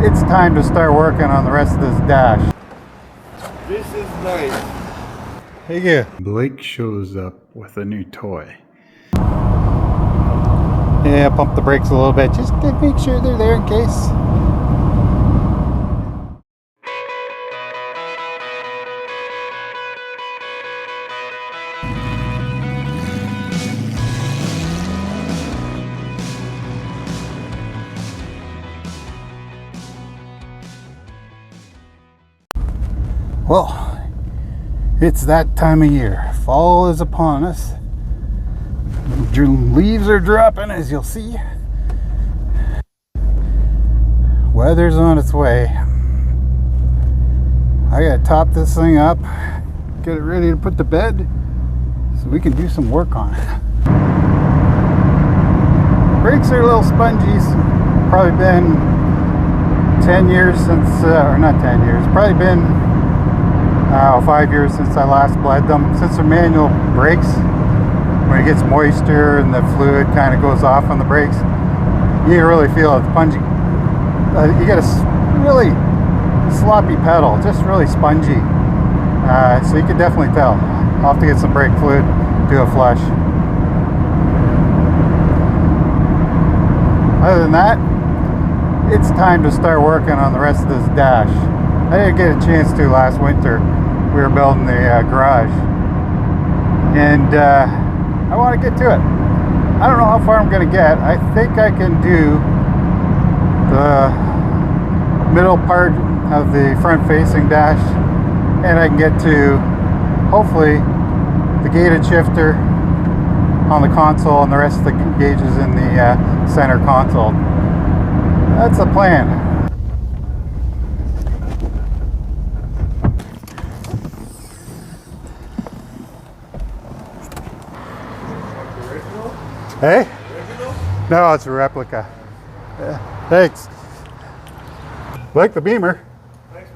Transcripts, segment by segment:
it's time to start working on the rest of this dash. This is nice. Hey, yeah. Blake shows up with a new toy. Yeah, pump the brakes a little bit just to make sure they're there in case. Well, it's that time of year. Fall is upon us. Leaves are dropping, as you'll see. Weather's on its way. I gotta top this thing up, get it ready to put to bed so we can do some work on it. Brakes are a little spongy. Probably been 10 years since, or not 10 years, probably been 5 years since I last bled them. Since they're manual brakes, when it gets moisture and the fluid kind of goes off on the brakes, you can really feel it. Spongy. You get a really sloppy pedal, just really spongy. So you can definitely tell. I'll have to get some brake fluid, do a flush. Other than that, it's time to start working on the rest of this dash. I didn't get a chance to last winter. We were building the garage, and I want to get to it. I don't know how far I'm going to get. I think I can do the middle part of the front-facing dash, and I can get to hopefully the gated shifter on the console and the rest of the gauges in the center console. That's the plan. Hey? Original? No, it's a replica. Yeah, thanks. Like the Beamer. Thanks,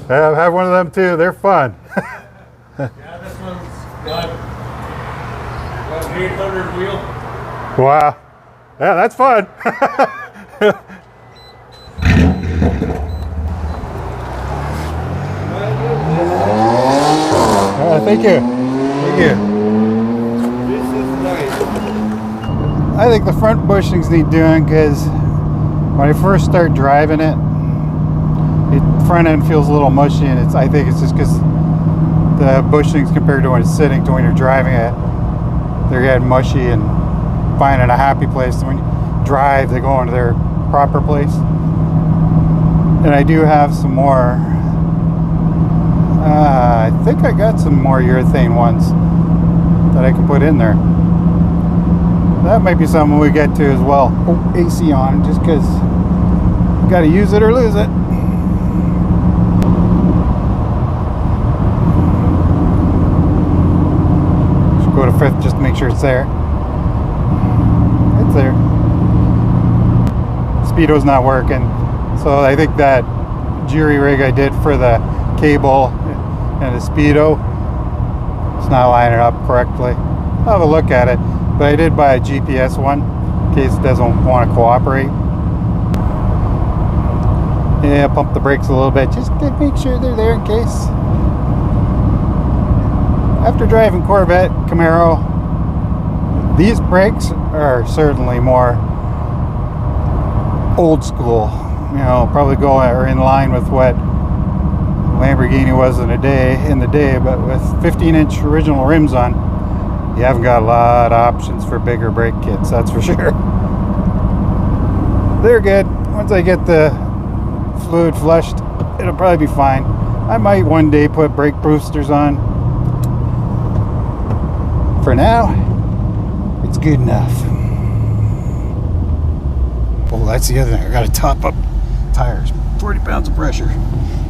man. I have one of them too. They're fun. Yeah, this one's got 800 wheel. Wow. Yeah, that's fun. Thank you. Thank you. This is nice. I think the front bushings need doing because when I first start driving it, the front end feels a little mushy, and I think it's just because the bushings compared to when it's sitting to when you're driving it, they're getting mushy and finding a happy place. When you drive, they go into their proper place. And I do have some more. I think I got some more urethane ones that I can put in there. That might be something we get to as well. Oh, AC on, just because you got to use it or lose it. Should go to 5th just to make sure it's there. It's there. Speedo's not working, so I think that jury rig I did for the cable and the speedo, it's not lining up correctly. I'll have a look at it, but I did buy a GPS one in case it doesn't want to cooperate. Yeah, pump the brakes a little bit just to make sure they're there in case. After driving Corvette, Camaro, these brakes are certainly more old school. You know, probably go or in line with what Lamborghini was in the day, but with 15-inch original rims on, you haven't got a lot of options for bigger brake kits, that's for sure. They're good. Once I get the fluid flushed, it'll probably be fine. I might one day put brake boosters on. For now, it's good enough. Oh, that's the other thing. I gotta top up tires. 40 pounds of pressure.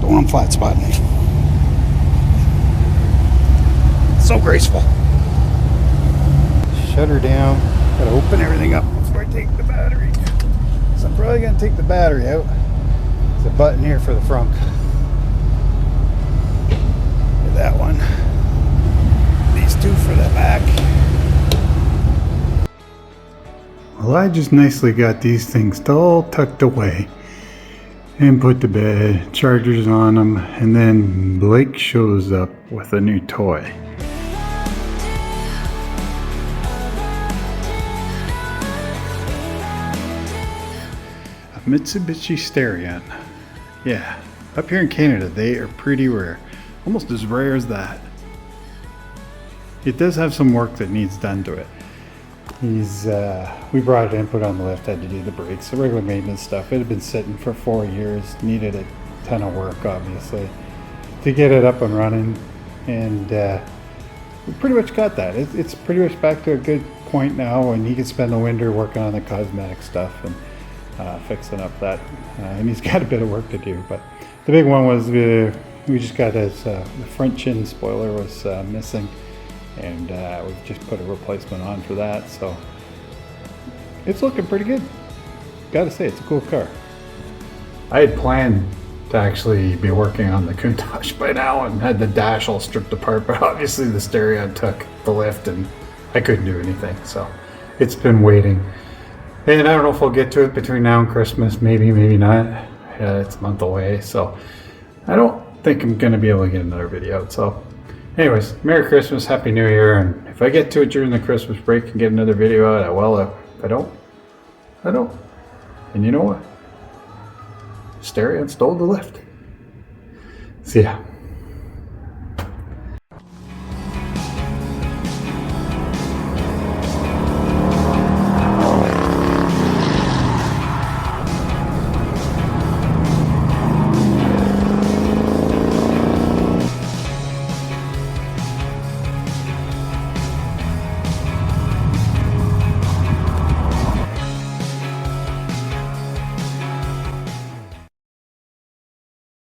Don't want them flat spotting. So graceful. Shut her down. Gotta open everything up before I take the battery. So I'm probably gonna take the battery out. There's a button here for the front. That one. These two for the back. Well, I just nicely got these things all tucked away. and put to bed, chargers on them, and then Blake shows up with a new toy. A Mitsubishi Starion. Yeah, up here in Canada they are pretty rare, almost as rare as that. It does have some work that needs done to it. We brought it in, put it on the lift, had to do the brakes, the regular maintenance stuff. It had been sitting for 4 years, needed a ton of work, obviously, to get it up and running. And we pretty much got that. It's pretty much back to a good point now, and he can spend the winter working on the cosmetic stuff and fixing up that. And he's got a bit of work to do, but the big one was we just got his the front chin spoiler was missing. And we've just put a replacement on for that, so it's looking pretty good. Gotta say, it's a cool car. I had planned to actually be working on the Countach by now and had the dash all stripped apart, but obviously the Starion took the lift and I couldn't do anything, so it's been waiting. And I don't know if I'll get to it between now and Christmas, maybe, maybe not. It's a month away, so I don't think I'm gonna be able to get another video out, so. Anyways, Merry Christmas, Happy New Year, and if I get to it during the Christmas break and get another video out, I will. If I don't, I don't. And you know what? Starion stole the lift. See ya.